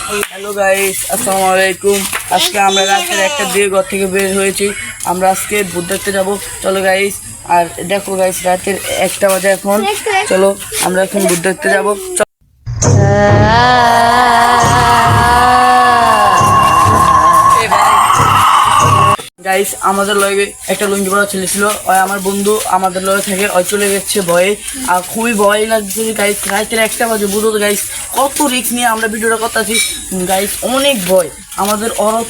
Hello guys, আসসালামু আলাইকুম। আজকে আমরা রাতের একটা দিয়ে ঘর থেকে বের হয়েছি। আমরা আজকে ভূত দেখতে যাবো। চলো গাইস, আর দেখো গাইস, রাতের 1টা বাজে এখন। চলো আমরা এখন ভূত দেখতে যাবো। গাইস, আমাদের লগে একটা লুঙ্গি পরা ছেলে ছিল, ওই আমার বন্ধু আমাদের লগে থেকে ওই চলে গেছে ভয়ে। আর খুবই ভয় লাগছে গাইস, রাতের 1টা বাজে, বুঝো তো গাইস কত রিস্ক নিয়ে আমরা ভিডিওটা করতেছি গাইস। অনেক ভয় আমাদের, ওরও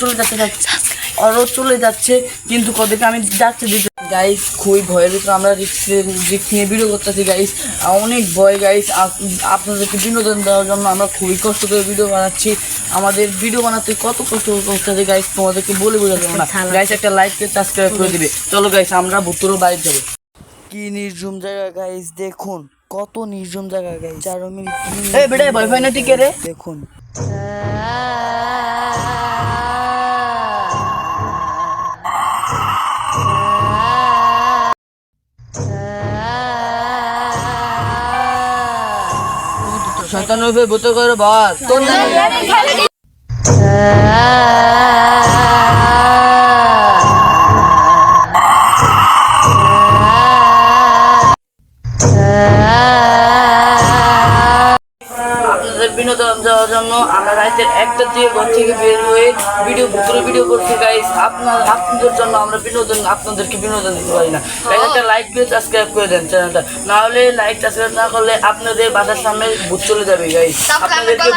চলে যাচ্ছে কিন্তু কদিকে আমি যাচ্ছি দিতে গাইস। খুবই ভয়ের ভিতরে আমরা রিস্ক নিয়ে ভিডিও করতেছি গাইস। অনেক ভয় গাইস। আপনাদেরকে বিনোদন দেওয়ার জন্য আমরা খুবই কষ্ট করে ভিডিও বানাচ্ছি। আমাদের ভিডিও বানাতে কত কষ্ট করতেছে গাইস, তোমাদেরকে বলে বোঝা যাবে না গাইস। একটা লাইক কে সাবস্ক্রাইব করে দিবে। চলো গাইস, আমরা ভুতুরও বাইরে যাবো। কি নির্জম জায়গা গাইস, দেখুন কত নির্জম জায়গা গাইস। 4 মিনিট এই বেটা ভয় পাই না টিকে রে, দেখুন। শয়তানের ভূত করে বাস তোর আপনাদের বিনোদন দেওয়ার জন্য আমরা রাতের 1টা দিয়ে ঘর থেকে বের হয়ে ভিডিও করছি গাইস। আপনাদের জন্য আমরা আপনাদেরকে বিনোদন দিতে পারি না। একটা লাইক দিয়ে সাবস্ক্রাইব করে দেন চ্যানেলটা, না হলে লাইক সাবস্ক্রাইব না করলে আপনাদের বাসার সামনে ভূত চলে যাবে গাইস। আপনাদেরকে